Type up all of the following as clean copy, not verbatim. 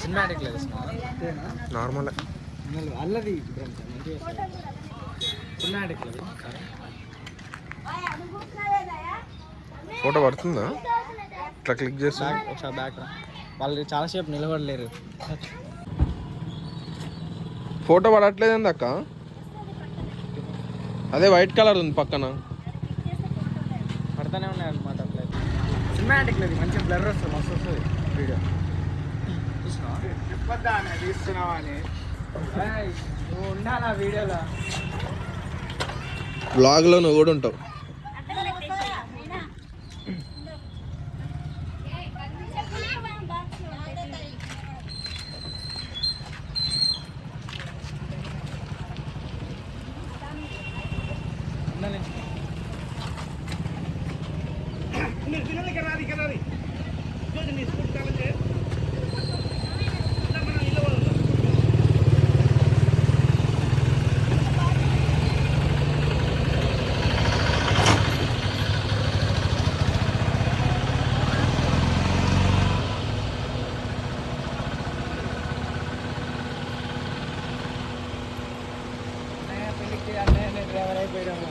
Cinematic లేదు normal అల్లది cinematic లేదు. Photo పడుతుందా ఇట్లా క్లిక్ చేస్తా ఒకసారి బ్యాక్ రా. వాళ్ళు చాలాసేపు నిలబడలేరు. ఫోటో పడట్లేదండి అక్క. అదే వైట్ కలర్ ఉంది పక్కన. పడతానే ఉన్నాయి అనమాట. అట్లా సినిమాటిక్ లేదు, మంచిగా బ్లర్ వస్తుంది, మస్తు వస్తుంది వీడియో. తీస్తున్నావా అని నువ్వు ఉండాలా వీడియోలో. బ్లాగ్లో నువ్వు కూడా ఉంటావు. డ్రైవర్ అయిపోయాము.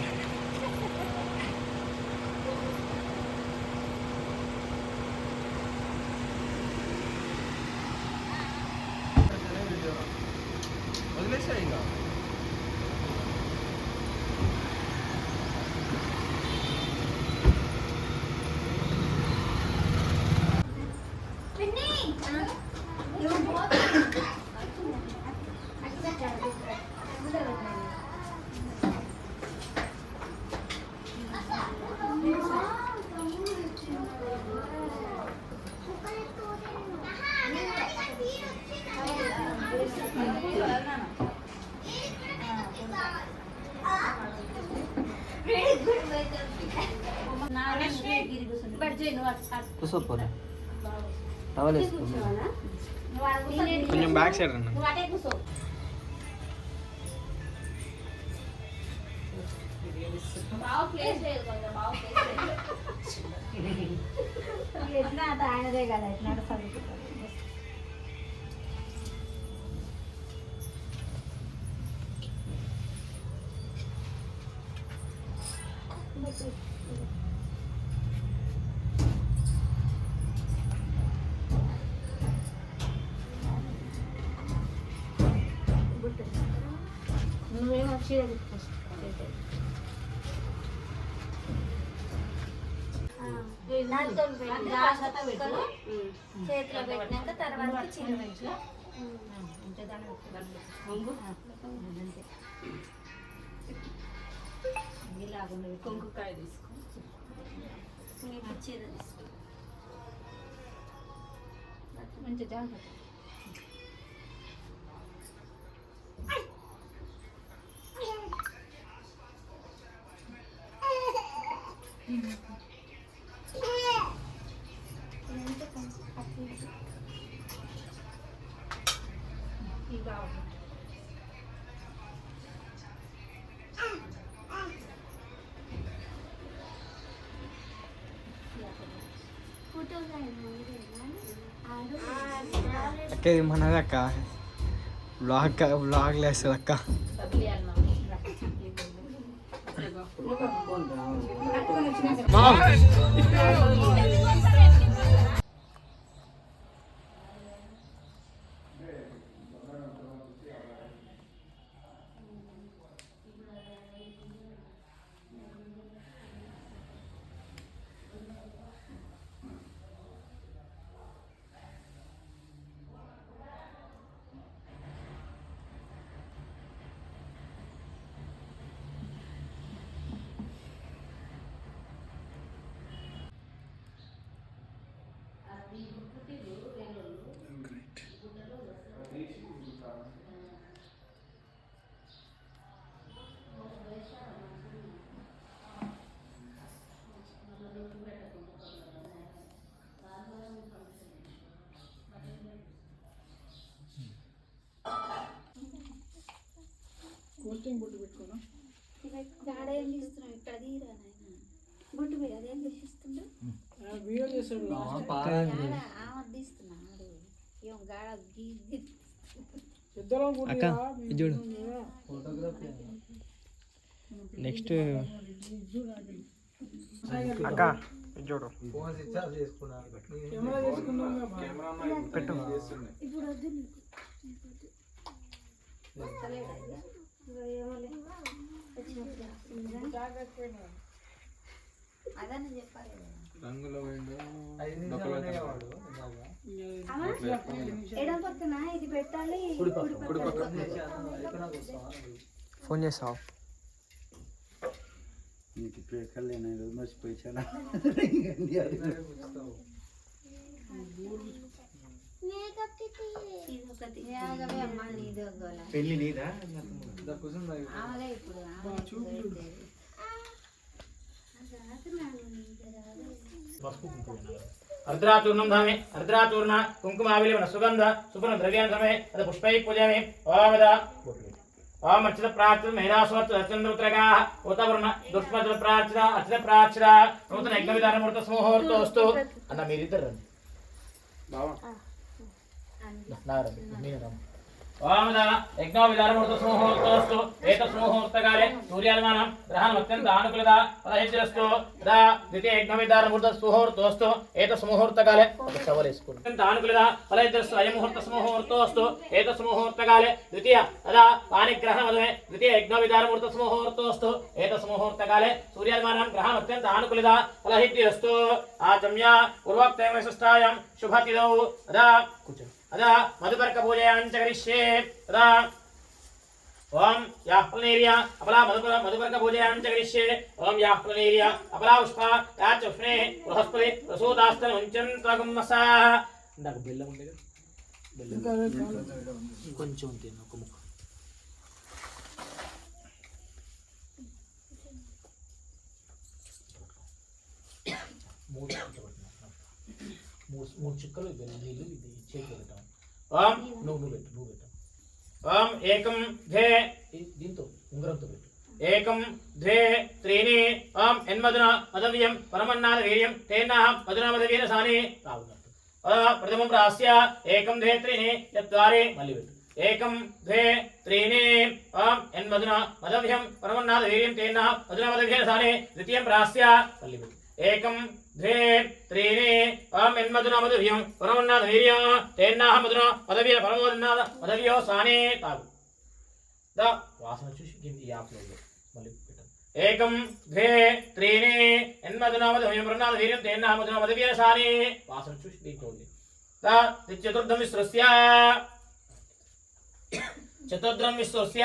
వదిలేసా ఇంకా కొంచెం బ్యాక్ సైడ్ అన్న. ఆయనదే కదా నువ్వేమో చీర చేతిలో పెట్టినాక తర్వాత చీర పెట్టు. కుంకుకాయ తీసుకో, చీర తీసుకో, మంచి జాగ్రత్త. అక్క ఇది మనది అక్క. బ్లాగ్ లేస్తుంది అక్క. పోస్టింగ్ బొట్టు పెట్టుకున్నా గాడేం తీస్తున్నావు ఇక్కడ తీరా బొట్టు మీద అదేం తీస్తుండే వీడియో చేసాడు ఆమె తీస్తున్నా ఏం గాడ ఇద్దరం కూడా అక్క ఇది చూడు నెక్స్ట్ అక్క ఇది చూడు కెమెరా చేసుకున్నాం పెట్టు ఇప్పుడు వద్దు నీకు అదని చెప్పాలి ఎడం పక్కన ఇది పెట్టాలి ఫోన్ చేస్తావు నీకు ఇప్పుడు ఎక్కడ లేనా ఈరోజు మర్చిపోయి చాలా పెళ్ళి నీదా अर्द्राचूर्णं धामे अर्द्राचूर्ण कुंकुमाविलेवन सुगंध सुपर्ण द्रव्यान् समे अद पुष्पैः पूजयामि ओमदा ओम अर्चित प्रार्चित महिरास्वत् चन्द्रउत्रगाः उतवर्ण दुष्पद प्रार्चित अर्चित प्रार्चित नूतन यज्ञविधान मुहूर्त मुहूर्तोस्तु अन्न మీరిద్దరు బావా నారం మీరం ओमदा यज्ञविधान मुहूर्त मुहूर्तोस्तु एतत् मुहूर्तकाले सूर्यादिमानं ग्रहणम् अत्यन्त अनुकूलता फलहितरस्तु तदा द्वितीय यज्ञविधान मुहूर्त मुहूर्तोस्तु एतत् मुहूर्तकाले सवलेस्कुल अत्यन्त अनुकूलता फलहितरस्तु अयं मुहूर्त मुहूर्तोस्तु एतत् मुहूर्तकाले द्वितीय तदा पाणिग्रहणमधुमे द्वितीय यज्ञविधान मुहूर्त मुहूर्तोस्तु एतत् मुहूर्तकाले सूर्यादिमानं ग्रहणम् अत्यन्त अनुकूलता फलहितरस्तु आचम्य पूर्वोक्तैः विशिष्टायां शुभतिदौ तदा अदा मधुपर्क पूजयाञ्च करिष्ये तदा ओम याः प्लनेर्या अपला मधुपर्क पूजयाञ्च करिष्ये ओम याः प्लनेर्या अपला पुष्पा याच उष्णे बृहस्पति प्रसूतास्तन उञ्चन्त्वगुम्मसा ఇందాక బెల్లం ఉంది కదా బెల్లం కొంచెం తిన్న ఒక ముక్క మూడు చిక్కలు నీళ్ళు ఇది చేతి పెడతాం ఓం నువ్వు పెట్టు ఓం ఏకం ధ్వే దీంతో ఉంగరంతో పెట్టు ఏకం ధ్వే త్రీణి ఓం ఎన్మధున మదవ్యం పరమన్నాద వీర్యం తేనాహ మధున మదవీర సాని రావునట్టు ప్రథమం ప్రాస్య ఏకం ధ్వే త్రీణి చత్వారి మళ్ళీ పెట్టు ఏకం ధ్వే త్రీణి ఓం ఎన్మధున మదవ్యం పరమన్నాద వీర్యం తేనాహ మధున మదవీర సాని ద్వితీయం ప్రాస్య మళ్ళీ పెట్టు ఏకం द्वे त्रीणि ओम एन्मधुना मधुव्यं परमन्नाद वीर्यं तेन्नाह मधुना मधुवीर परमोन्नाद मधुव्यो साने तागु द वासना చూసి కింది యాప్లో మళ్ళీ పెట్టండి ఏకం ద్వే త్రీణి ఎన్మధునా మధువ్యం పరమన్నాద వీర్యం तेन्नाह मधुना मधुवीर साने వాసన చూసి దీంట్లో ద చతుర్థం విశ్రస్య चतुर्द्रम विश्वस्य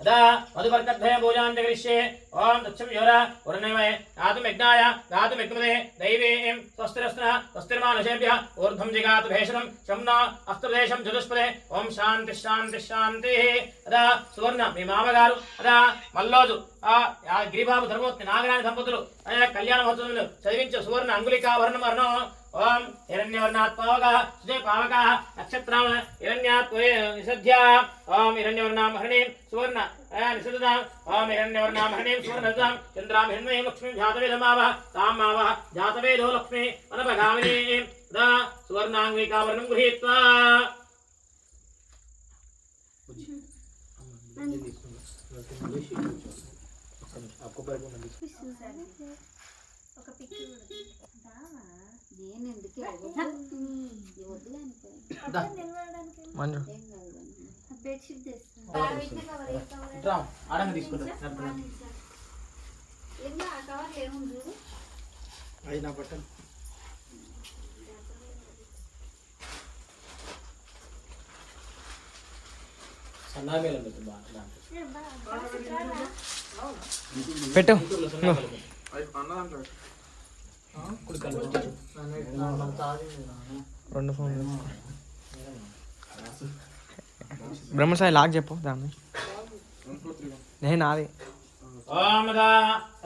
अदा मधुपर्कध्वय भोजान् जगरिष्ये ओम तच्छं योरा वर्णमय गातुं यज्ञाय गातुं यज्ञमदे दैवीं स्वस्तिरस्नः स्वस्तिर्मानुषेभ्यः ऊर्ध्वं जिगातु भेषणं शम्ना अस्त्रदेशं चतुष्पदे ओम शान्ति शान्ति शान्तिः अदा सुवर्ण మీ మామగారు అదా మల్లోజు ఆ గిరిబాబు ధర్మోత్తి నాగరాణి దంపతులు కళ్యాణ మహోత్సవంలో చదివించే సువర్ణ అంగుళికాభరణం వర్ణం ओम हिरण्यवर्णात् पावकः सुजे पावकः नक्षत्रां हिरण्यात् निषद्ध्या ओम हिरण्यवर्णां हरणीं सुवर्ण निषद्धाम् ओम हिरण्यवर्णां हरणीं सुवर्णदां चन्द्रां हिरण्मयीं लक्ष्मीं जातवेदमावः तां मावः जातवेदो लक्ष्मी अनपगामिनीं तदा सुवर्णाङ्गिकावरणं गृहीत्वा आपको నేను ఎందుకే మంజు బెడ్షీట్ తెస్తాను ఆడంగా తీసుకుంటా ఏంటో ఆ కవర్ ఏముంది అది నా బట్టలు సన్నామేలం పెట్టు రెండు ఫోన్లు బ్రహ్మసాయి లాక్ చెప్పు దాన్ని నేను నాది ओम दा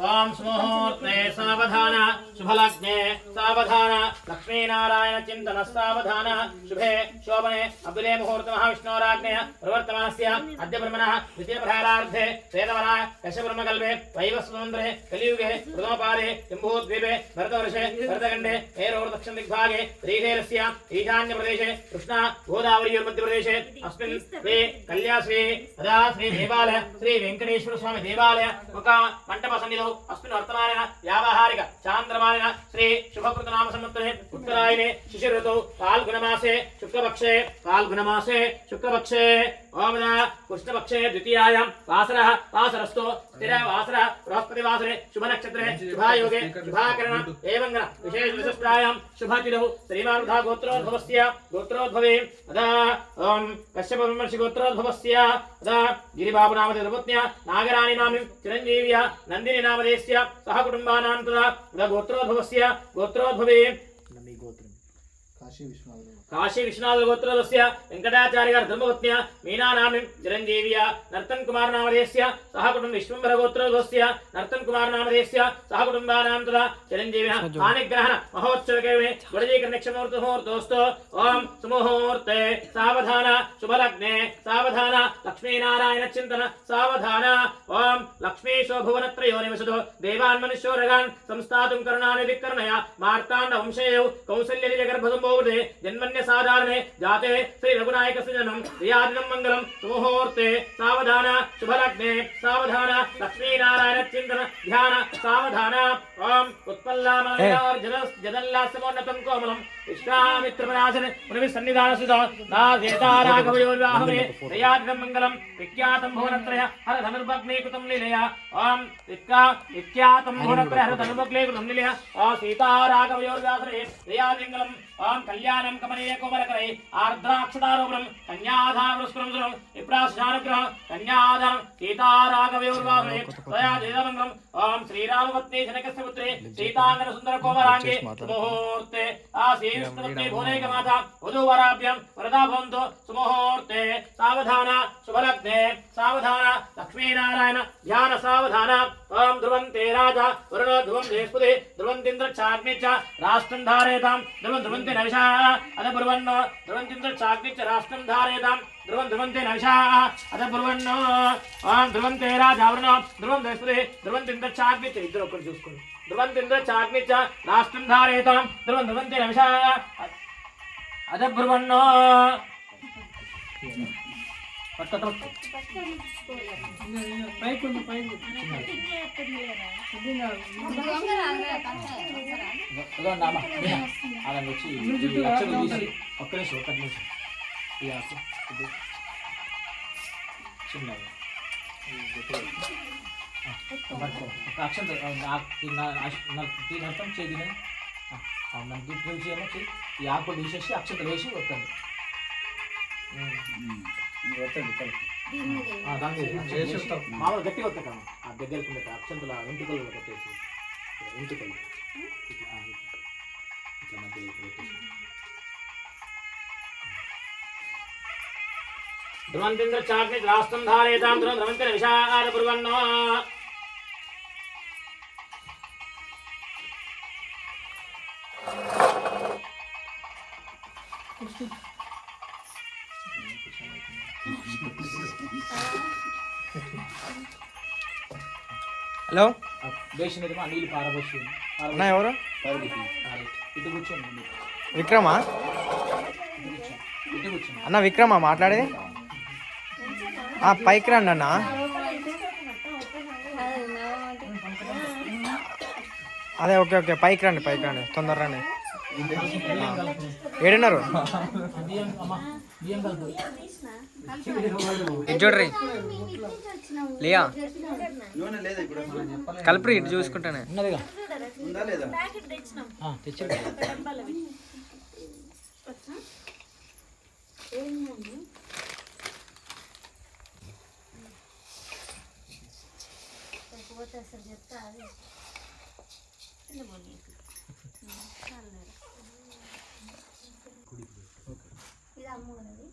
ओम स्मुहूर्ते सावधान शुभलग्ने सावधान लक्ष्मीनारायण चिंतन सावधान शुभे शोभने अब्दुले मुहूर्त महाविष्णोराग्नेय प्रवर्तमानस्य अद्य ब्रह्मणः द्वितीय प्रहारार्धे श्वेतवरा यशब्रह्मकल्पे वैवस्वतन्त्रे कलियुगे प्रथमपादे जम्बूद्वीपे भरतवर्षे भरतखण्डे एरोर्दक्षिण दिग्भागे श्रीशैलस्य ईशान्यप्रदेशे कृष्णा गोदावरीयोर्मध्यप्रदेशे अस्मिन् श्री कल्याश्री तदा श्री देवालय श्री वेंकटेश्वर स्वामी देवालय मुख मंडप सन्निधौ अस्मिन् वर्तमानेन व्यावहारिक चांद्रमानेन श्री शुभकृतनाम संवत्सरे उत्तरायणे शिशिर ऋतौ फाल्गुनमासे शुक्लपक्षे ओमदा कृष्णपक्षे द्वितीयायां वासरः वासरस्तो स्थिरवासरः बृहस्पतिवासरे शुभनक्षत्रे शुभायोगे शुभाकरण एवं विशेष विशिष्टायां शुभतिथौ श्रीमानुधा गोत्रोद्भवस्य गोत्रोद्भवे अदा ओम कश्यप ब्रह्मर्षि गोत्रोद्भवस्य अदा गिरिबाबुनामधे धर्मपत्न्या नागराणि नाम्नि चिरञ्जीव्या नन्दिनी नामधेयस्य सह कुटुम्बानां तदा गोत्रोद्भवस्य गोत्रोद्भवे काशी विश्वनाथ गोत्रोदस्य वेंकटाचार्य धर्मपत्न्या मीना नाम्नि चिरञ्जीव्या नर्तन कुमार नामधेयस्य सह कुटुम्ब विश्वम्भर गोत्रोदस्य नर्तन कुमार नामधेयस्य सह कुटुम्बानां तदा चिरञ्जीविनः पाणिग्रहण महोत्सवके मुहूर्तोस्तु ओम सुमुहूर्ते सावधान शुभलग्ने सावधान लक्ष्मीनारायण चिंतन सावधान ओम लक्ष्मी शोभुवनत्रयो निवसतो देवान् मनुष्योरगान् संस्थातुं करुणानि विकर्णया मार्ताण्ड वंशेयौ कौसल्यनिज गर्भसम्भूते जन्मन्य साधारणे जाते श्री रघुनायकस्य जन्म प्रियादिनं मंगलम सुमुहूर्ते सावधान शुभलग्ने सावधान लक्ष्मीनारायण चिंतन ध्यान सावधान ओम उत्पल्लामलयार्जनल्लासमोन्नतं कोमलं विश्वामित्रपराशर पुनर्विसन्निधानसुतो नाजेताराघवयोर्वाहवे प्रियादिनं मंगलम विख्यातं भुवनत्रय हर धनुर्भग्नीकृतं लीलया ओम विख्यातं भुवनत्रय हर धनुर्भग्नीकृतं लीलया ओ सीताराघवयोर्वाहवे प्रियादिनं ओम कल्याणं कमनीय कोमलकरै आर्द्राक्षदारोपणं कन्याधारपुष्पं विप्राशानुग्रह कन्याधारं सीताराघवयोर्वाहवे तया देवमंगलम ओम श्रीरामपत्नी जनकस्य पुत्रे सीतांगन सुंदर कोमलांगे मुहूर्ते आसीविष्णुपत्नी भुवनैक माता वधूवराभ्यां वरदा भवन्तु सुमुहूर्ते सावधान शुभलग्ने सावधान लक्ष्मीनारायण ध्यान सावधान ओम ध्रुवन्ते राजा वरुणो ध्रुवं बृहस्पति ध्रुवन्तीन्द्र चाग्नि च राष्ट्रं धारयतां ध्रुवन्ति नविषा अथ ब्रुवन्नो ध्रुवन्तीन्द्र चाग्नि च राष्ट्रं धारयतां ध्रुवन्ति नविषा अथ ब्रुवन्नो ओम ध्रुवन्ते राजा वरुणो ध्रुवं बृहस्पति ध्रुवन्तीन्द्र चाग्नि च इద్దరు ఒకటి చూసుకోండి ध्रुवन्तीन्द्र चाग्नि च राष्ट्रं धारयतां ध्रुवन्ति नविषा अथ ब्रुवन्नो పైకి వచ్చి అక్షరం తీసి ఒక్క నిమిషం ఈ ఆకు చిన్నది అక్షరం దీని అర్థం చేది మనకి నుంచి ఏమో ఈ ఆకు తీసేసి అక్షరం వేసి వస్తుంది మామూలు గట్టిగా వస్తాం ఆ దగ్గరికి అక్షంతల వెంట్రుకలు పెట్టేసి వెంట్రుకలు ఇట్లా మధ్య ధ్రువంతేంద్ర చాగ్ని రాష్ట్రం ధారయతాం ధ్రువంతర విషాద బ్రువన్నో హలో బేషన్ అయితే నీళ్ళు పారబోసి అన్న ఎవరు ఇటు కూర్చోండి విక్రమా ఇటు కూర్చోండి అన్న విక్రమా మాట్లాడేది పైకి రండి అన్న అదే ఓకే ఓకే పైకి రండి తొందర రండి ఏడున్నారు ఇది చూడ్రి లియా కల్పరి ఇటు చూసుకుంటానే ఉన్నదిగా ఉందా లేదా తెచ్చాడు ఇది అమ్మ ఉన్నది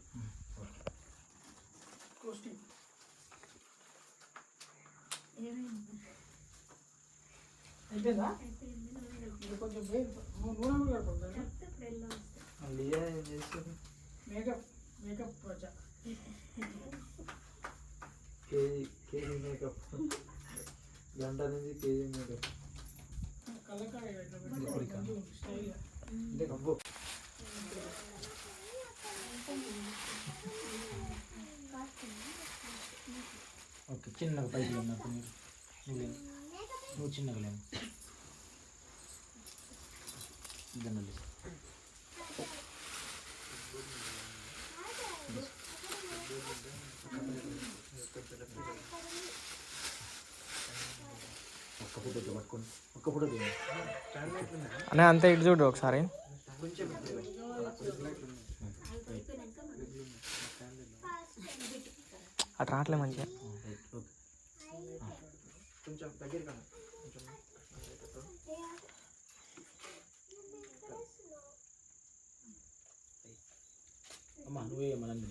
అయిపోయిందా ఇది కొంచెం నూనె కలపండి మేకప్ మేకప్ కేజీ మేకప్ గంట నుంచి కేజీ మేకప్ కళ్ళకాయ స్టైల్ అంటే కబ్బు ఓకే చిన్నగా పైకి ఉన్నట్టు నువ్వు చిన్నగా లేము దండలు ఒక్క ఫోటో పట్టుకోండి ఒక్క ఫోటో అనే అంతే ఇటు చూడు ఒకసారి అటు రావట్లే మంచిగా కొంచెం దగ్గర కదా అమ్మా నువ్వే మనండి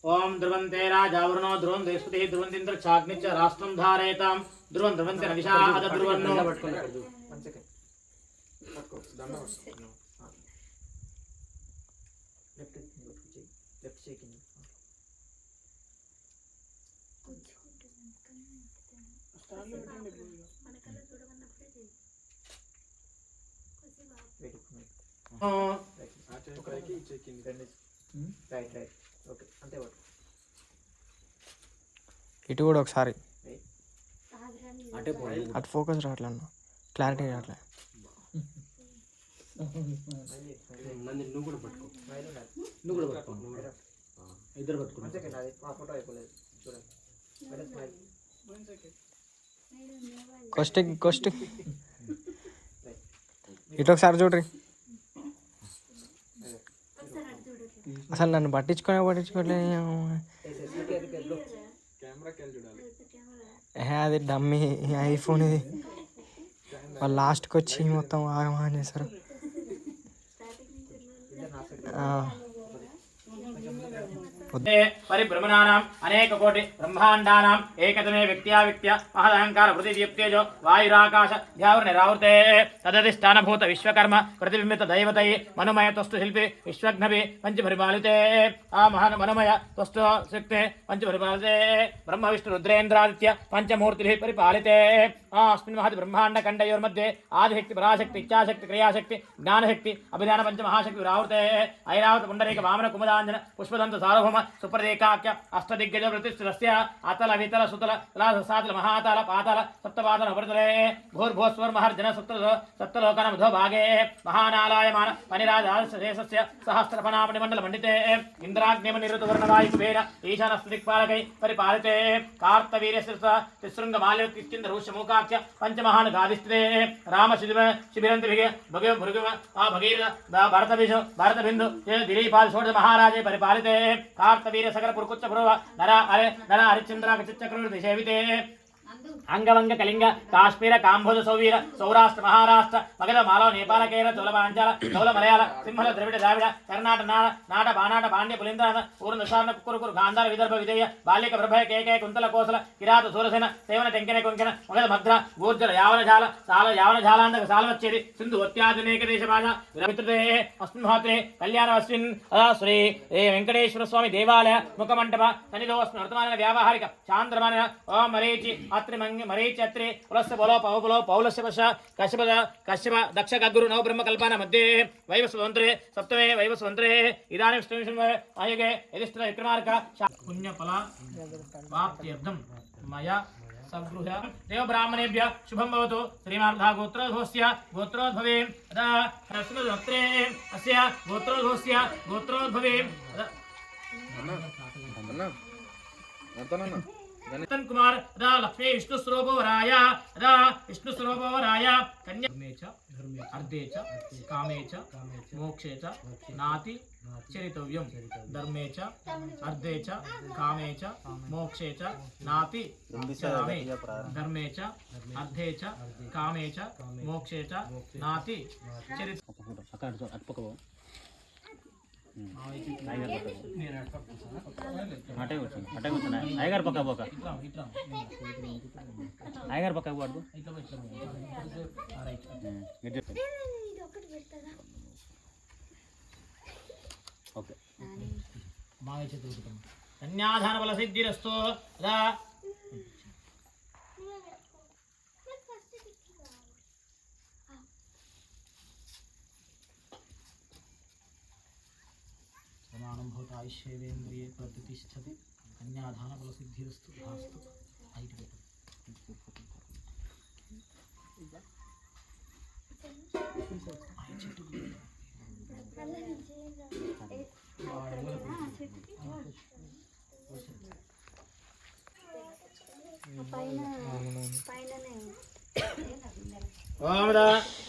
ఓం ధ్రువంతే రాజావరుణో ధ్రువం దేశపతి ధ్రువంతింద్ర చాగ్నిచ్చ రాష్ట్రం ధారయతాం ధ్రువం ధ్రువంతి నవిషాద ధ్రువన్నో లెఫ్ట్ చెయ్యి రైట్ రైట్ ఓకే అంతే పట్టు ఇటు కూడా ఒకసారి అటే పోయి అటు ఫోకస్ రావట్లే అన్న క్లారిటీ రావట్లే నువ్వు కూడా పట్టుకో నువ్వు కూడా పట్టుకో ఇద్దరు పట్టుకో అది ఆ ఫోటో అయిపోలేదు చూడండి కొస్ట్ ఇటు ఒకసారి చూడ్రి అసలు నన్ను పట్టించుకోవట్లే అది డమ్మీ ఐఫోన్ ఇది వాళ్ళు లాస్ట్కి వచ్చి మొత్తం ఆగమని చేస్తారు పరిభ్రమణానాం అనేక కోటి బ్రహ్మాండానాం ఏకతమే వ్యక్త్యావిక్త్య మహదహంకార పృథివ్యప్తేజో వాయురాకాశ ధ్యావృనిరావృతే తదధిష్టానభూత విశ్వకర్మ ప్రతిబింబిత దైవతై మనుమయ త్వస్తు శిల్పి విశ్వఘ్నవి పంచపరిపాలితే ఆ మనమయ త్వస్తు శక్తే పంచపరిపాలితే బ్రహ్మ విష్ణు రుద్రేంద్రాదిత్య పంచమూర్తిభిः పరిపాలితే अस्मिन् महति ब्रह्माण्डखण्डयोर्मध्ये आदिशक्ति पराशक्ति इच्छाशक्ति क्रियाशक्ति ज्ञानशक्ति अभिधान पंचमहाशक्ति विरावृते ऐरावत पुण्डरीक वामन कुमुदाञ्जन पुष्पदंत सार्वभौम सुप्रदेकाख्य अष्टदिग्गज प्रतिष्ठितस्य अतल वितल सुतल सातल महातल पातल सप्तपातल उपरितले भूर्भुवस्वर्महर्जन सप्तलोकनमधो भागे महानालायमान पनिराजशेषस्य सहस्रफणामणिमण्डलमण्डिते इन्द्राग्निमनिरुतवर्णवायुकुबेर ईशानस्तदिक्पालकै परिपालिते कार्तवीर्यस्य तिसृङ्गमाल्यतिश्चिन्दरूष्यमूका पंचमहान गादिस्ते राम शिबिरंत भगीरथ भरत बिंदु दिलीपाल षोडश महाराजे परिपालिते कार्तवीर सकर पुरकुच्च पुरव नर हरिश्चंद्राक चक्रवर्ती सेविते अंगवंग कलिंग काश्मीर कांभोज सौवीर सौराष्ट्र महाराष्ट्र मगध मालव नेपाल केरल चोल पांचाल चौल मलयाल सिंहल द्रविड़ द्राविड़ कर्नाटक नाट बानाट पांड्य पुलिंद्र पूर्ण निशान कुकुर गांधार विदर्भ विजय बालिक प्रभय केके कुंतल कोसल किरात सूरसेन सेवन टेंकने कोंकण मगध मग्र गूर्जर यावन झालांधक सालवच्चेदि सिंधु अत्याधुनिक देश भाषा विरमित्रते अस्मिन् महात्रे कल्याण अश्विन श्री वेंकटेश्वर स्वामी देवालय मुखमंडप सन्निधौ अस्मिन् वर्तमान व्यावहारिक चांद्रमान ओम मरीचि अत्रि मरीचत्रि पुलस्य बोलो पवपुलो पौलस्य पश कश्यप दक्ष गगुरु नव ब्रह्म कल्पना मध्ये वैवस्वतंत्रे सप्तमे वैवस्वतंत्रे इदानीं विष्णुविष्णु आयुगे यदिष्ट विक्रमार्क पुण्यफल प्राप्त्यर्थं मया सगृह देव ब्राह्मणेभ्यः शुभं भवतु श्रीमार्धा गोत्रोद्भवस्य गोत्रोद्भवे तदा नरसिंहगोत्रे अस्य गोत्रोद्भवस्य गोत्रोद्भवे रतन कुमार दा लक्ष्मी विष्णु स्वरूपवराय दा विष्णु स्वरूपवराय कन्या धर्मे अर्धे च कामे च मोक्षे च नाति चरितव्यम धर्मे च अर्धे च कामे च मोक्षे च नाति चरामे धर्मे च अर्धे च कामे च मोक्षे च नाति चरित అటే కూర్చోండి అటే కూర్చున్నా అయ్యగారు పక్క పోక అయ్యగారు పక్క పడుకో ఓకే బాగా చదువుతాం కన్యాదాన బల సిద్ధిరస్తు అదా సమానం భవత ఆయుష్యేంద్రియ ప్రతిష్టతి కన్యాదాన బల సిద్ధిరస్తు భాస్తు ఐటి పెట్టు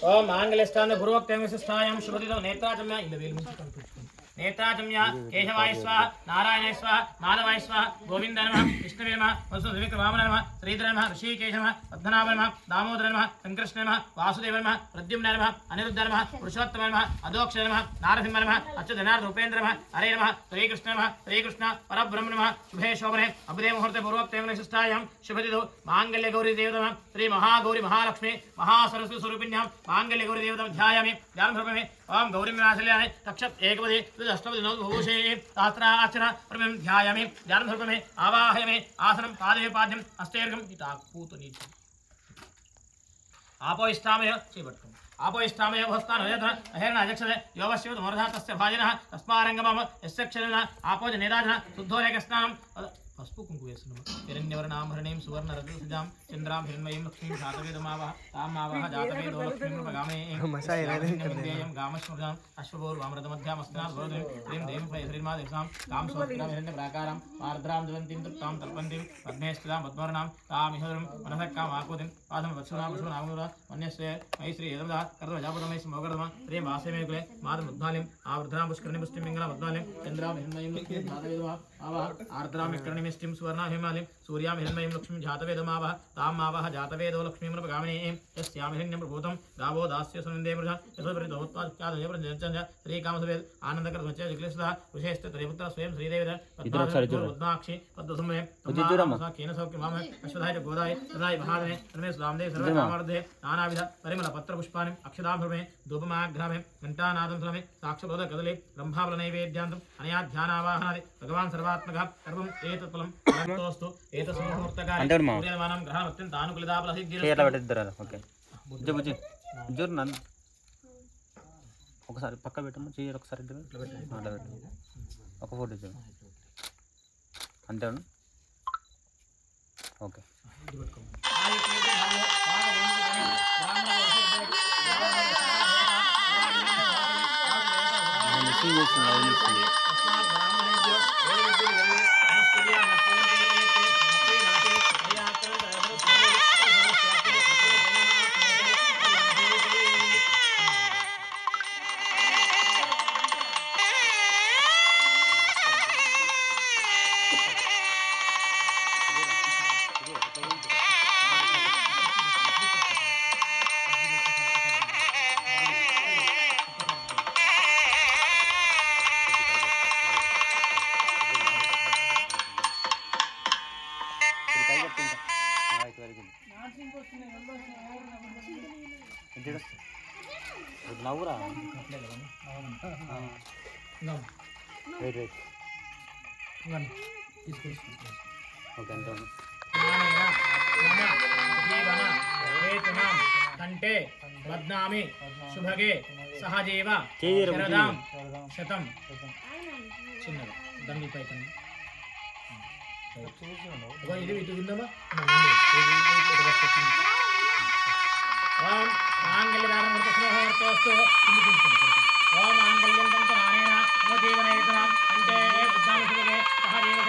ఓం మాంగళ్యస్థాన పూర్వోక్తం విశిష్టాయాం శుభదితో నేత్రాచమ్య ఇలా వేలు ముంచి కనిపించుకోండి నేత్రాచమ్య కేశవాయ స్వాహ నారాయణాయ స్వాహ మాధవాయ స్వాహ గోవింద నమః విష్ణువే నమః వసుదేవిక్రమామ నమః శ్రీధర నమః ఋషికేశ నమః పద్మనాభ నమః దామోదర నమః సంకృష్ణ నమః వాసుదేవ నమః ప్రద్యుమ్న నమః అనిరుద్ధ నమః పురుషోత్తమ నమః అదోక్ష నమః నారసింహ నమః అచ్యుతనాథ ఉపేంద్ర నమః హరే నమః శ్రీకృష్ణ నమః శ్రీకృష్ణ పరబ్రహ్మ నమః శుభే శోభనే అభ్యుదయ ముహూర్తే పూర్వోక్తం విశిష్టాయాం శుభదితో మాంగళ్య గౌరీ దేవత శ్రీ మహాగౌరి మహాలక్ష్మి మహాసరస్వతి స్వరూపిణ్యాం మాంగళ్య గౌరీ దేవత ధ్యాయామి ధ్యానం సమర్పయామి ఓం గౌరీ వాసల్యాయ తక్షత్ ఏకపది అష్టపది నవభూషే సహస్రార్చన ప్రమేయం ధ్యాయామి ధ్యానం సమర్పయామి ఆవాహయామి ఆసనం పాదే పాద్యం హస్తేర్ఘం ఇట కూతు నీచు ఆపోయిష్టామయ చేపట్టుకోండి ఆపోయిష్టామయ భస్తాన అహేరణ అజక్షదే యోగస్య మోర్ధా తస్య భాజన తస్మారంగమమ యస్యక్షరణ ఆపోజ నిరాజన శుద్ధోరేకస్నానం పసుపు కుంకు వేస్తున్నాము హిరణ్యవర్ణాంభరణీం సువర్ణ రజుజాం చంద్రాం హిరణ్మయీం లక్ష్మీం జాతవేదమావహ తామావహ జాతవేదో లక్ష్మీం ప్రగామేయం గామశ్మృతాం అశ్వభూర్వామృతమధ్యామస్నాత్ భవతిం శ్రీం దేవం శ్రీమాదేశాం కాం స్వస్తిరాం హిరణ్య ప్రాకారం ఆర్ద్రాం దువంతిం తృప్తాం తర్పంతిం పద్మేష్ఠితాం పద్మవర్ణాం తామిహరం మనసక్కాం ఆకుతిం పాదం వత్సునాం వసునామనురా మన్యస్య మై శ్రీ యదమదా కర్తవజాపదమై స్మోగర్ధమ శ్రీం వాసేమేకులే మాదం ఉద్మాలిం ఆవృద్రాం పుష్కరిణి పుష్టిం మింగళం ఉద్మాలిం చంద్రాం హిరణ్మయీం లక్ష్మీం జాతవేదమా ఆవహ ఆర్ద్రాం వికరణిమిష్టిం సువర్ణ హిమాలిం సూర్యాం హిరణ్మయీం లక్ష్మీం జాతవేదమావహ తామావహ జాతవేదో లక్ష్మీం ప్రగామినీం యస్యాం హిరణ్యం ప్రభూతం గావో దాస్య సునిందే మృష యశోపరితోత్పాద్యాదయప్రజంచ శ్రీకామసవేద్ ఆనందకరమత్య జిగ్లేశ విశేష త్రిపుత్ర స్వయం శ్రీదేవి పద్మాక్షి పద్మసమయ కేన సౌఖ్యమామ అశ్వధాయ గోదాయ సదాయ మహాదనే రమేశ్ రామదేవ్ సర్వకామార్థే నానావిధ పరిమళ పత్ర పుష్పాని అక్షదాభృమే ధూపమాఘ్రామే ఘంటానాదం శ్రమే సాక్షబోధ కదలి బ్రహ్మాబల నైవేద్యాంతం అనయా ధ్యానావాహనాది భగవాన్ సర్వాత్మక సర్వం ఏతత్ఫలం అనంతోస్తు ఏతస్ముహూర్తకాలే సూర్యమానం గ్రహం అత్యంత ఆనుకూలతాబల సిద్ధిరస్తు జోరు నన్ను ఒకసారి పక్క పెట్టము చెయ్యి ఒకసారి అట్లా పెట్టు ఒక ఫోటో చూడు అంతేనా ఓకే నవ్వురా ఓకే అంతే కంటే బద్నామి శుభగే సహజీవ శరదాం శతం చిన్నది దండిపై కన్నా ఇది ఇటు విందమా ఓం మాంగళ్యదానమృతస్మోహోర్తోస్తు ఓం మాంగళ్యం తంతనానేన మమ జీవనైతనాం కంటే బుద్ధామి శుభగే సహజీవ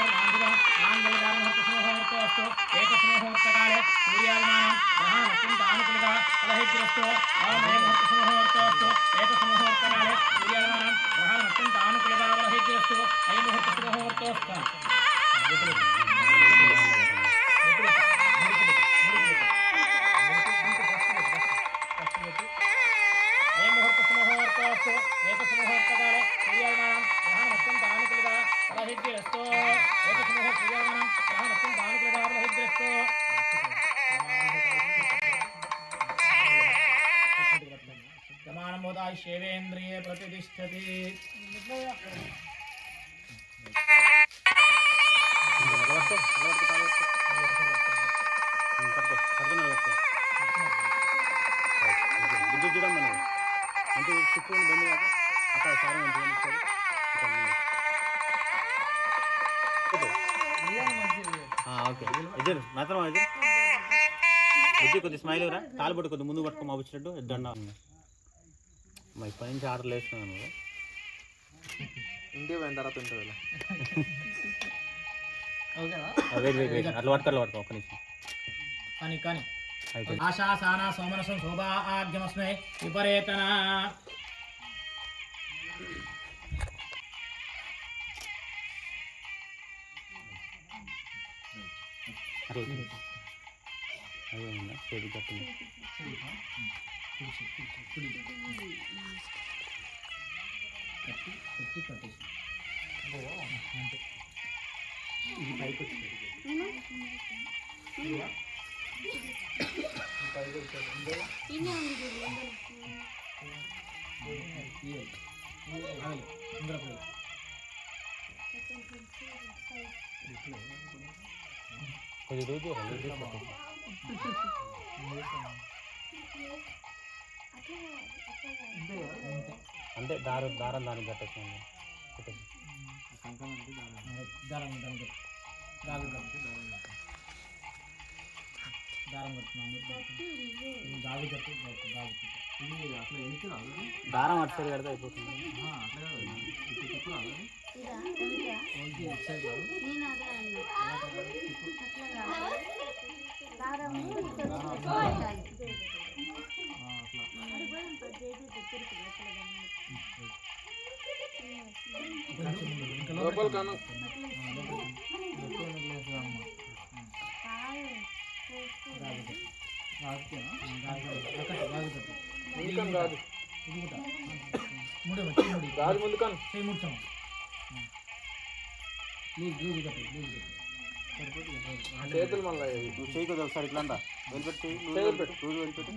మాంగళ్యదానమృతస్మోహోర్తోస్తు ఏకస్మోహోర్తకాలే సూర్యాదిమానం గ్రహాన్ అత్యంత ఆనుకూలత ఫలహిద్రస్తు ఓం అయముహూర్తస్మోహోర్తోస్తు ఏకస్మోహోర్తకాలే సూర్యాదిమానం గ్రహాన్ అత్యంత ఆనుకూలత ఫలహిద్రస్తు అయముహూర్తస్మోహోర్తోస్తు ముహూర్త तथास्तु एकसमूहोत्तकाले सूर्यायमानं ग्रहणमत्यन्त आनुकूलता फलसिद्धिरस्तु एकसमूह सूर्यायमानं ग्रहणमत्यन्त आनुकूलता फलसिद्धिरस्तु प्रमाणं भवताय शेवेन्द्रिये प्रतिष्ठति విద్యుత్ చూడమ్మా నువ్వు అంటే చుట్టూ బండి కాక అక్కడ సార్ మంచిగా ఇచ్చారు ఓకే ఎజర్ మాత్రం ఎజర్ బుద్ధి కొద్ది స్మైల్ రా కాలు పట్టు కొద్ది ముందు పట్టుకో మాపించినట్టు దండ మా ఇప్పటి నుంచి ఆర్డర్లు వేస్తున్నాను నువ్వు ఇంటికి పోయిన తర్వాత ఉంటుంది అట్లా పట్టుకో ఒక్క నిమిషం కానీ ఆశాసానా సోమనసం శోభా ఆగ్యమస్మై విపరేతన అదేనా చేతి కట్టింది ఇది పైకి వచ్చింది కొద్ది రోజు అంటే దారం దానికి కట్టేసాను దారం అటు సైడ్ కడితే అయిపోతుంది చేతులు మళ్ళీ నువ్వు చేయి కొద్ది ఒకసారి ఇట్లా అంట వదిలిపెట్టి రోజు వదిలిపెట్టి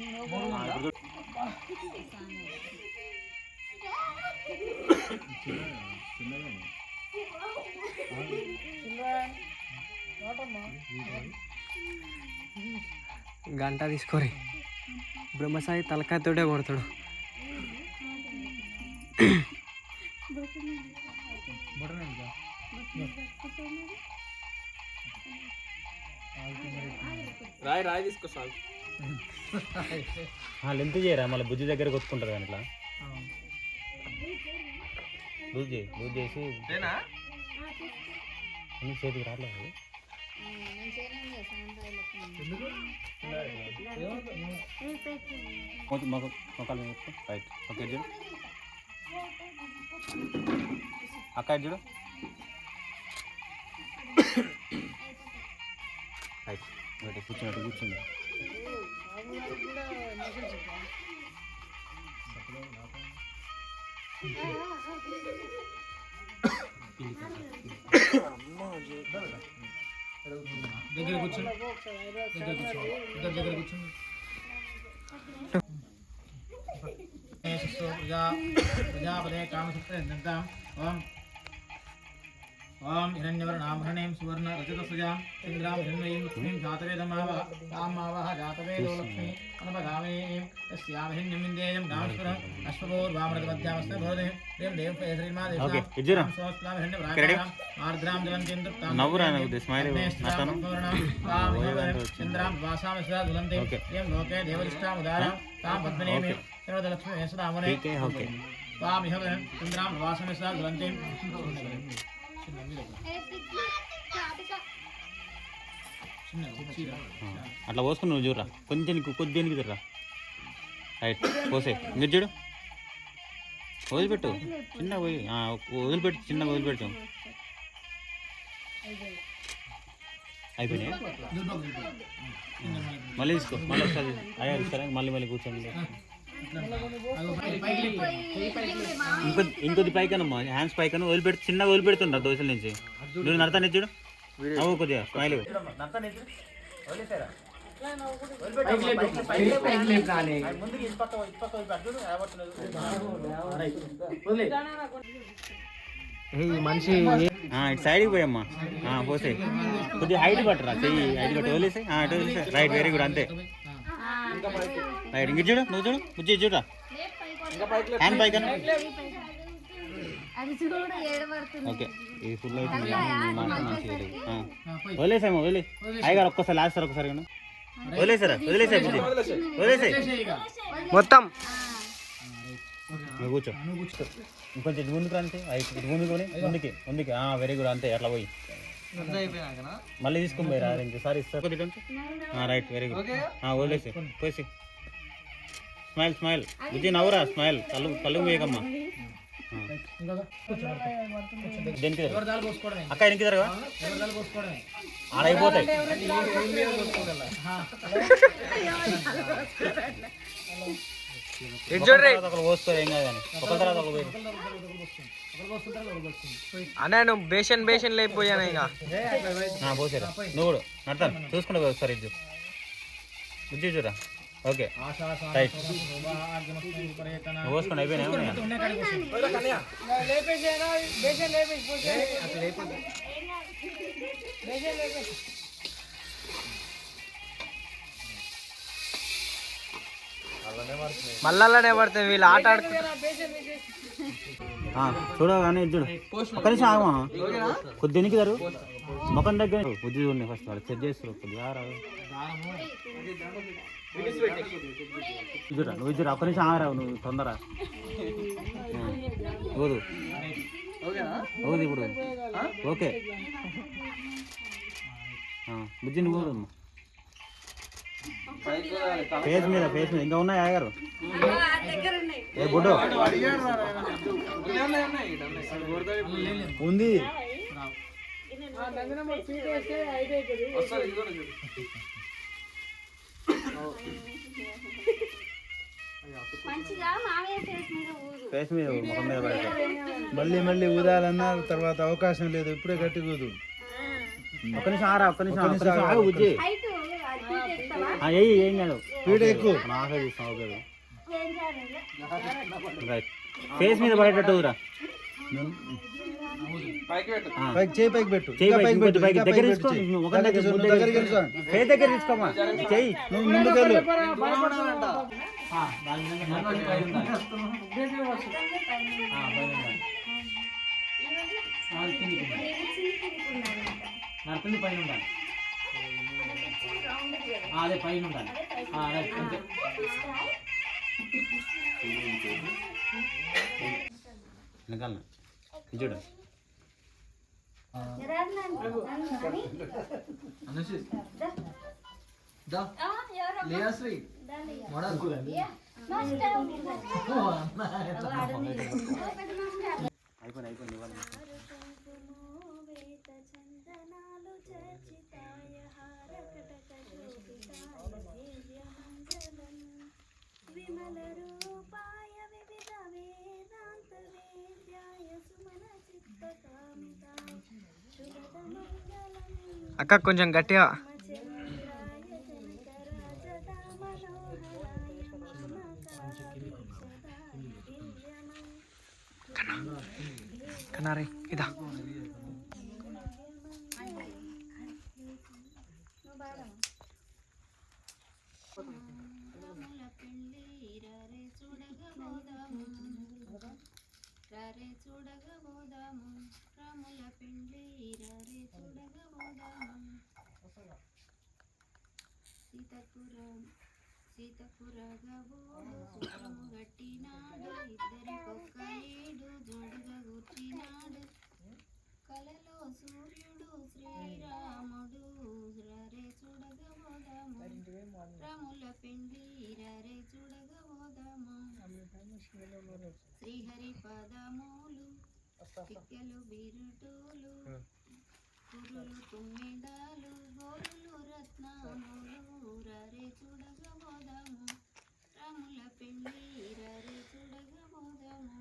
గంట తీసుకోరి బ్రహ్మసాయి తలకాయతోటే కొడతాడు రాయి తీసుకో సార్ లెంత్ చేయరా మళ్ళీ బుజ్జి దగ్గర కొట్టుకుంటారు కానీ ఇట్లా లూజ్ చేసి చేతికి రాలేదు మొక్కలు రైట్ ఓకే చూడు అక్క చూడు రైట్ కూర్చుంది దగ్గర కూర్చోండి ప్రజాపదే కామసూత్ర ओम हिरण्यवर्णाभरणें सुवर्ण रजतसुजां चन्द्रां हिरण्मयीं लक्ष्मीं जातवेदमाव तामावः जातवेदो लक्ष्मी अनपगामीं तस्यां हिरण्यमिन्देयं गामस्वरम् अश्वपूर्वामृतमध्यामस्ते भवते देव देव श्रीमादेशां सोऽस्लां हिरण्यवराकां आर्द्रां जलन्तीं तृप्तां चन्द्रां वासां सदा ज्वलन्तीं यं लोके देवरिष्ठाम् उदारां तां पद्मिनीं सर्वदलक्ष्मी सदामने त्वामिह चन्द्रां वासां सदा ज्वलन्तीं అట్లా పోసుకుని నువ్వు చూడరా కొంచెం కొద్దిగా తిరరా రైట్ పోసే ఇంకా చూడు వదిలిపెట్టు చిన్న పోయి వదిలిపెట్టు చిన్న వదిలిపెట్టాం అయిపోయినాయి మళ్ళీ తీసుకో మళ్ళీ ఒకసారి అయ్యా మళ్ళీ కూర్చోండి ఇంకొద్ది పైకనమ్మా, హ్యాండ్స్ పైకను వదిలిపెట్టి చిన్నగా వదిలిపెడుతుండ్రా దోశల నుంచి. నువ్వు నడతాను చూడు, అవు కొద్దిగా స్మైల్. మనిషి ఇటు సైడ్కి పోయమ్మా, పోసే కొద్దిగా హైట్ పట్టరా, చెయ్యి హైట్ పట్టి వదిలేసాయి, అటు వదిలేసాయి. రైట్, వెరీ గుడ్, అంతే. రైట్, ఇంక చూడు, నువ్వు చూడు, బుజ్జి చూడరా, హ్యాండ్ పైకను. ఓకే, ఇది ఫుల్ అవుతుంది, వదిలేసాము. వదిలే అయ్యగారు ఒక్కసారి లాస్ట్ సార్, ఒకసారి వదిలేసారా, వదిలేసాయి బుజ్జి, వదిలేసాయి మొత్తం. నువ్వు కూర్చో, ఇంకొంచెం ఇటు ముందుకు అంతే, ఇటు ముందుకొని ముందుకి ముందుకి. వెరీ గుడ్, అంతే. అట్లా పోయి మళ్ళీ తీసుకొని పోయి రా, ఇంకోసారి ఇస్తారు. Right, very good. వదిలేసి పోసి స్మైల్, స్మైల్ బుజ్జి, నవ్వురా, స్మైల్. కళ్ళు వేయకమ్మా. దేనికి అక్క, ఎనికి జరగా ఆడైపోతాయి. ఒకరు పోసుకోరు, ఏం కాదు కానీ ఒకరి తర్వాత ఒకరు పోయి. అన్నా నువ్వు బేషన్ లేకపోయాను ఇక పోసారా, నువ్వు కూడా నడతాను చూసుకుంటా ఒకసారి. ఇది బుజ్జి చూరా, ఓకే రైట్. పోసుకోండి, అయిపోయినా. మళ్ళానే పడుతుంది, వీళ్ళు ఆట ఆడుకుంటారు. చూడగానే చూడు, ఒక్క నిమిషం ఆగమా, కొద్ది ఎనికి జరు ముఖం దగ్గర బుద్ధి చూడండి. ఫస్ట్ వాళ్ళు చెక్ చేస్తారు కొద్దిగా. ఇద్దురా, నువ్వు ఇద్దురా, ఒక్క నిమిషం ఆగరావు, నువ్వు తొందర ఓదు ఓదు. ఇప్పుడు ఓకే బుజ్జి, నువ్వు ఫేస్ మీద ఇంకా ఉన్నాయి ఆగారు. ఏ బుడ్డో ఉంది. ఫేస్ మీద ముఖం మీద మళ్ళీ మళ్ళీ ఊదాలన్నా తర్వాత అవకాశం లేదు, ఇప్పుడే గట్టి ఊదు. ఒక్క నిమిషం ఆరా, ఒక్క నిమిషం ఆగు బుజ్జి. ఏం కాదు, స్పీడ్ ఎక్కువ. నాకే చూస్తాం. ఓకే రైట్, ఫేస్ మీద పడేటట్టు ఊరా. చేయి పైకి పెట్టు, దగ్గర తీసుకో, ఫేస్ దగ్గర తీసుకోమా, చెయ్యి ముందుకెళ్ళు. నడుతుంది పైన ఉండాలి, అదే పైన ఉండాలి. రైట్, అంతే. వెనకాల చూడు, అయిపోయింది. అక్క కొంచెం గట్టిగా. కనారే ఇదా గట్టినాడు ఇద్దరికొక్కలేడు జోడుగా కూర్చినాడు కలలో సూర్యుడు శ్రీరాముడు రరే చూడగబోదాము రాముల పెండ్లి రరే చూడగబోదాము శ్రీహరి పదములు పిక్కలు బిరుటూలు కురులు తుమ్మిదాలు గోరులు రత్నాములు రరే చూడగబోదాము రాముల పెళ్ళి రారి చూడగబోదాము.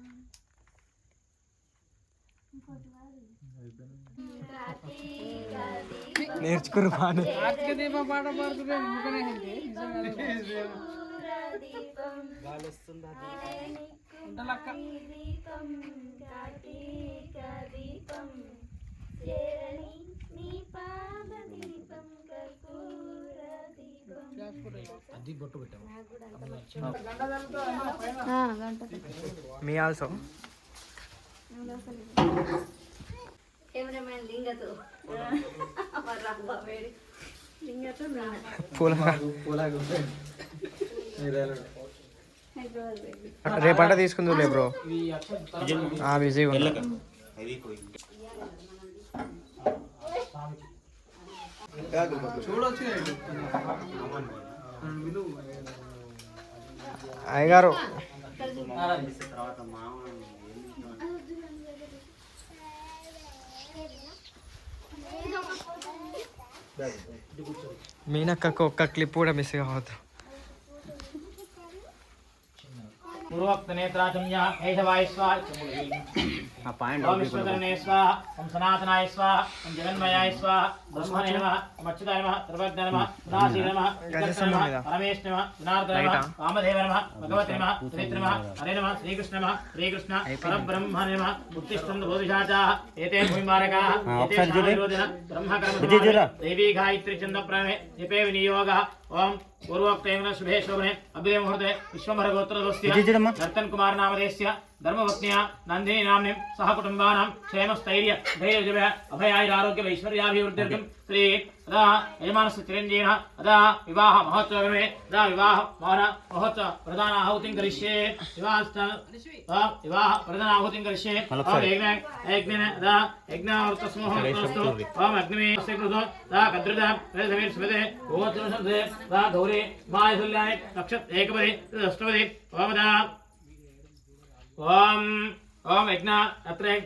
ఇంకోటి వాడు. నేర్చుకుని బాగా కార్తీక దీపం పాట పాడుతుంటే ఎందుకనే ఉంటలక్క దీపం కార్తీక దీపం చేరని నీ పాద దీపం కర్పూర దీపం. అది బొట్టు పెట్టాము. మీ ఆల్సో కెమెరామెన్ లింగతో లింగతో రేపంట తీసుకుందులే బ్రో. బిజీగా ఉన్నా. అయ్యగారు మీనక్కకు ఒక్క క్లిప్ కూడా మిస్ కావద్దు. పూర్వోక్త నేత్రాచమ్య కేశవాయ స్వాహ ఓం విశ్వకర్ణే స్వాహ ఓం సనాతనాయ స్వాహ ఓం జగన్మయాయ స్వాహ బ్రహ్మణే నమః ఓం అచ్యుతాయ నమః సర్వజ్ఞ నమః వినాశీ నమః వికర్షణ నమః పరమేశ్వర నమః జనార్దన నమః వామదేవ నమః భగవతే నమః త్రినేత్ర నమః హరే నమః శ్రీకృష్ణ నమః శ్రీకృష్ణ పరబ్రహ్మణే నమః ఉత్తిష్టం బోధిశాచాః ఏతే భూమిమారకాః ఏతే శాంతిరోధిన బ్రహ్మకర్మ దేవీ గాయత్రి చంద్ర ప్రణవే జపే వినియోగః ఓం పూర్వోక్తేన శుభే శోభనే అభ్యుదయ ముహూర్తే విశ్వంభర గోత్రదోస్య నర్తన్ కుమార్ నామధేస్య ధర్మపత్న్యా నందిని నామ్నిం సహ కుటుంబానాం క్షేమస్థైర్య ధైర్య అభయాయుర ఆరోగ్య ఐశ్వర్యాభివృద్ధ్యర్థం శ్రీ అదా యజమానస్య చిరంజీవినః అదా వివాహ మహోత్సవమే అదా వివాహ మహోత్సవ ప్రధానాహుతిం కరిష్యే వివాహ ప్రధానాహుతిం కరిష్యే యజ్ఞేన అదా యజ్ఞావృతస్మోహమస్తు ఓం అగ్నిమేస్య కృతో అదా కద్రుదా వేదమీర్ స్మృతే ఓత్రసందే అదా గౌరీ మాయసుల్యాని నక్షత్ర ఏకపది అష్టపది ఓమదా ఓం ఓం యజ్ఞ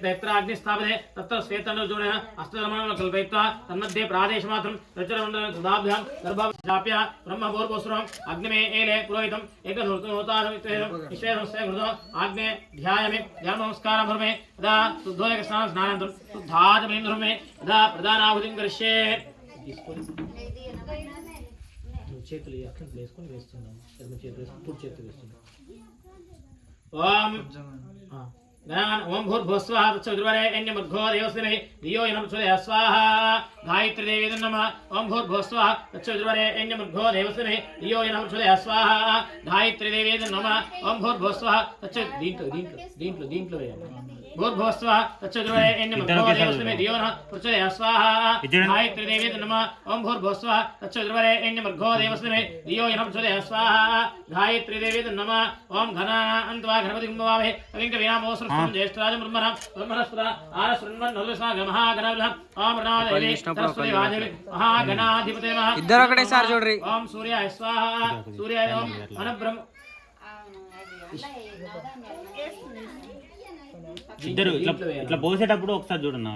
తత్ర అగ్ని స్థాపతే తత్ర శ్వేతండోజోడేన అష్టధర్మణం కల్పయిత్వా తన్मध्ये ప్రాదేశమాత్రం రచరమండలభ్యాం గర్భాప్య బ్రహ్మపూర్వస్వరం అగ్నిమే ఏలే పురోహితం ఏకధూతారమిత్రేదం విశ్వేశంస్య కృతో ఆగ్నే ధ్యాయమే ధ్యానమస్కారం భర్మే యదా శుద్ధోదక స్నానంతరం శుద్ధాచమేంద్రమే యదా ప్రధానాహుతిం కరిష్యే. చేతులు అక్కడ వేసుకొని వేస్తున్నాం. ఎడమ చేతులు వేసుకుని కుడి చేతులు వేస్తున్నాం. ఓం భూర్భువస్వః తత్సవితుర్వరేణ్యముద్ఘో దేవస్మినే ధియో యోనః ప్రచోదయాత్ స్వాహా. గాయత్రీ దేవీ నమః. ఓం భూర్భువస్వః తత్సవితుర్వరేణ్యముద్ఘో దేవస్మినే ధియో యోనః ప్రచోదయాత్ స్వాహా. గాయత్రీ దేవీ నమః. ఓం భూర్భువస్వః దీంట్లో వేయాలి. భూర్భువస్వః తత్సవితుర్వరేణ్యముద్ఘో దేవస్మినే ధియో యోనః ప్రచోదయాత్ స్వాహా. గాయత్రీ దేవీ నమః. ఓం భూర్భువస్వః తత్సవితుర్వరేణ్యముద్ఘో దేవస్మినే ధియో యోనః ప్రచోదయాత్ స్వాహా. గాయత్రీ దేవీ నమః. ఓం ఘనాన్త్వా గణపతిం భవామహే కవిం కవీనామోస్ర జ్యేష్ఠరాజ బ్రహ్మణః బ్రహ్మణస్పద ఆరశృణ్వన్ నలుసాగమహాగణాభ్యాం ఓం ప్రణాదేవి సరస్వతి వాదేవి మహాగణాధిపతే నమః. ఇద్దరు ఒకటేసారి చూడ్రి. ఓం సూర్యాయ స్వాహా. సూర్యాయ ఓం అనబ్రహ్మ. ఇద్దరు ఇట్లా పోసేటప్పుడు ఒకసారి చూడన్నా.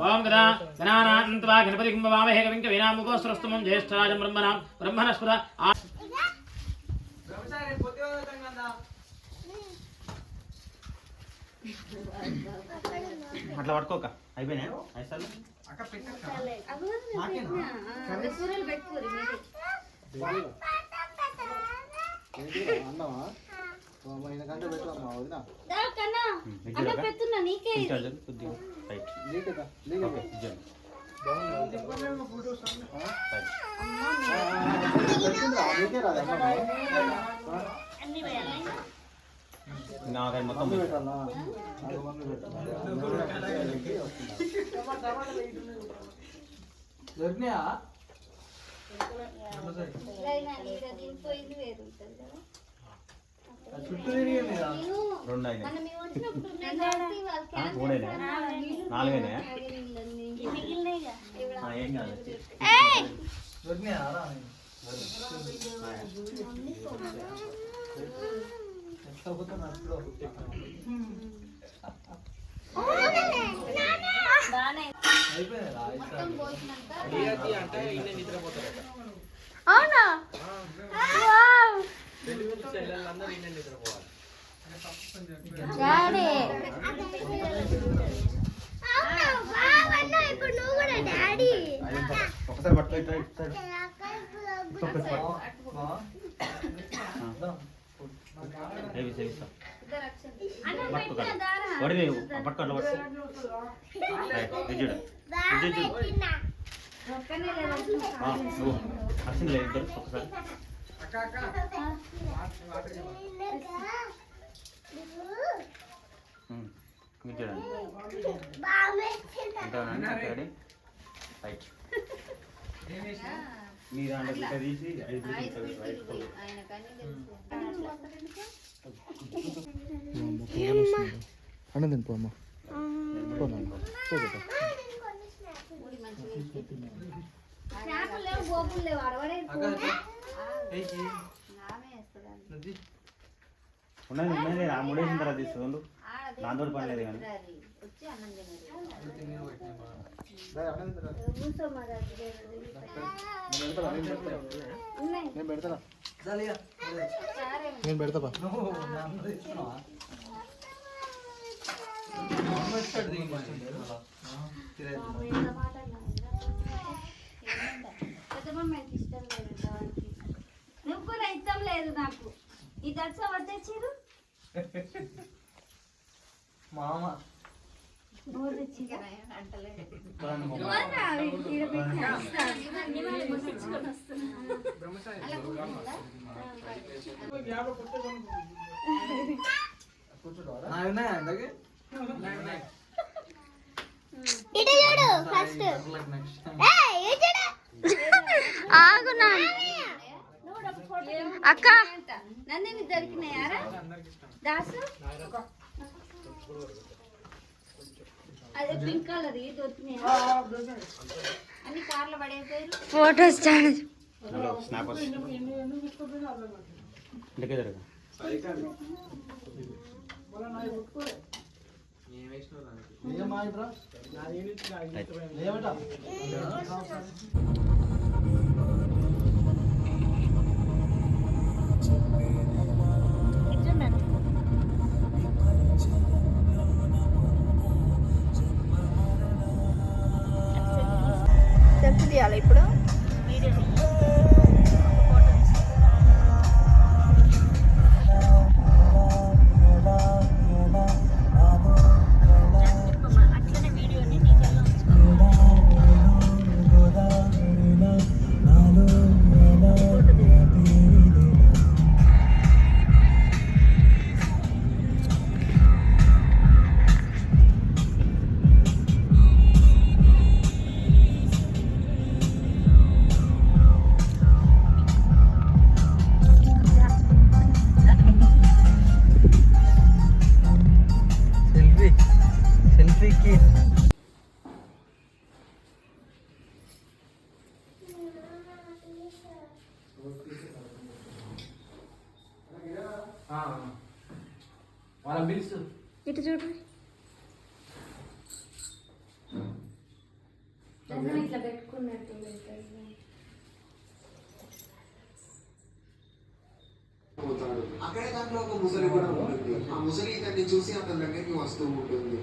ఓం గణానాన్త్వా గణపతిం భవామహే కవిం కవీనామోస్రస్తమం జ్యేష్ఠరాజ బ్రహ్మణః బ్రహ్మణస్పద అట్లా పట్టుకోక అయిపోయినా ఐసాలు సూర్యులు పెట్టుకోరు పెడుతున్నా నీకే నాకైనా మొత్తం పోయింది వేరు ఉంటుంది కదా. రెండు అయినాయి. మనం వచ్చినప్పుడు మూడైనా నాలుగైనా మిగిలినాయిగా ఏం కాదు. అవునా డాడీ ఒకసారి పట్టుకో ఇట్లా ఇస్తాడు వడిలే పట్టుకోట్లు విజయుడు నువ్వు వచ్చింది లేదు ఇద్దరు ఒకసారి విజయుడు ఉంటానండి రైట్ మీ దాంట్లో బిడ్డ తీసి 5 అన్నది పోమ్మా ఉన్నది ఆ మూడేసిన తర్వాత తీసుకోండు దాంతో పని లేదు కానీ నేను పెడతా నువ్వు కూడా ఇష్టం లేదు నాకు ఇది వచ్చా వచ్చేసారు మామ అక్క నన్ను దొరికినాయారా దాసు అదే పింక్ కలర్ దొరికినాయా అన్ని కార్లో పడేపోయారు ఫోటోస్ ఛానల్ స్నాపర్స్ ఇంటికే జరగదు సెల్ఫీ తీయాలి ఇప్పుడు సెల్ఫీకి వాళ్ళ బిల్స్ ఇటు చూడు ఇట్లా పెట్టుకున్నట్టు అక్కడే దాంట్లో ఒక ముసలి కూడా ఉంటుంది. ఆ ముసలి ఇతన్ని చూసి అతని దగ్గరికి వస్తూ ఉంటుంది.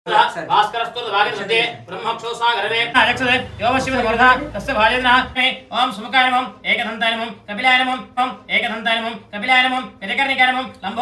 భాస్కరస్తు భాగవతే బ్రహ్మక్షో సాగరే అజక్షదే యోవశివ మర్ధ తస్య భాజేన ఓం సుముఖాయ నమః ఏకదంతాయ నమః కపిలాయ నమః ఏకదంతాయ నమః కపిలాయ నమః గజకర్ణికాయ నమః లంబో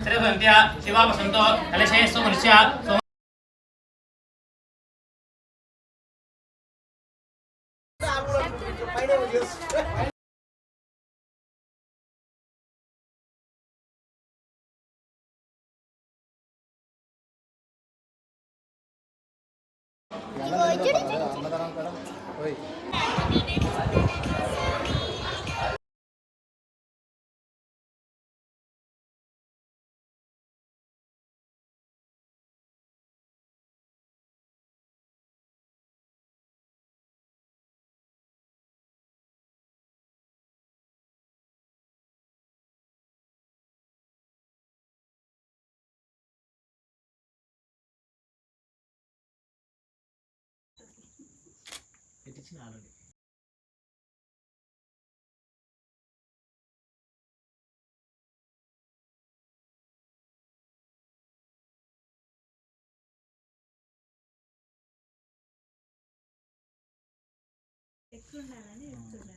శ్రీవంత్య శివా వసంతో కలశే సుమృశ్య ఎట్లుండాలని చెప్తుండే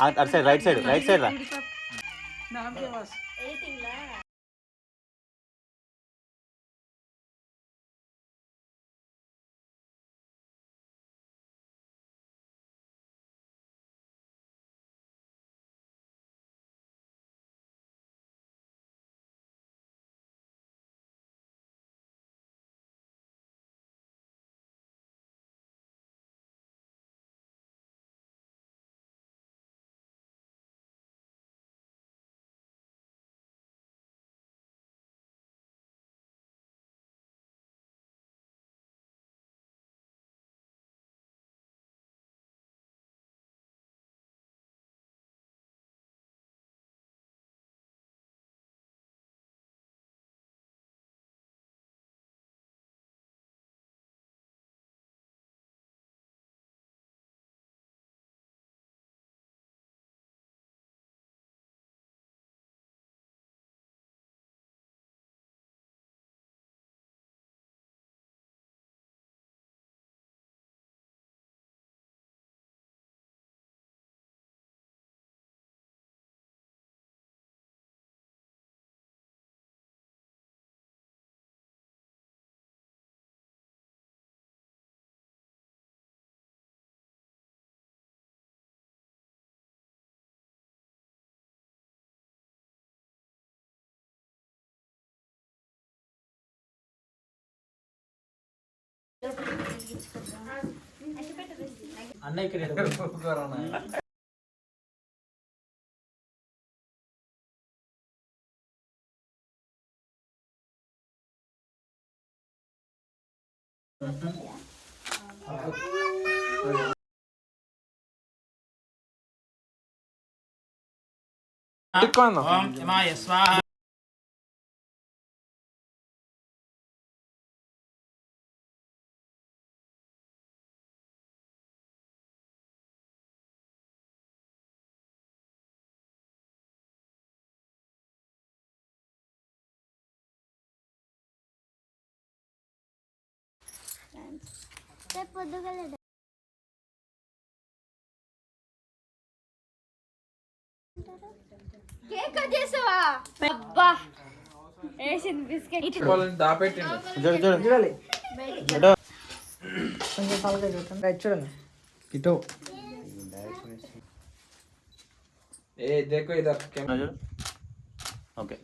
అటు సైడ్ రైట్ సైడ్ రా नाम के पास ఎయిటింగ్లా అన్న ఇక్కడ ఓం ఇమాయ స్వాహ. కేక్ కట్ చేసావా? అబ్బా వేసింది బిస్కెట్ చూడాలి కొంచెం తలకాయ చూడండి. రైట్ చూడండి. ఇటు ఏ దేకో ఇదర్ ఓకే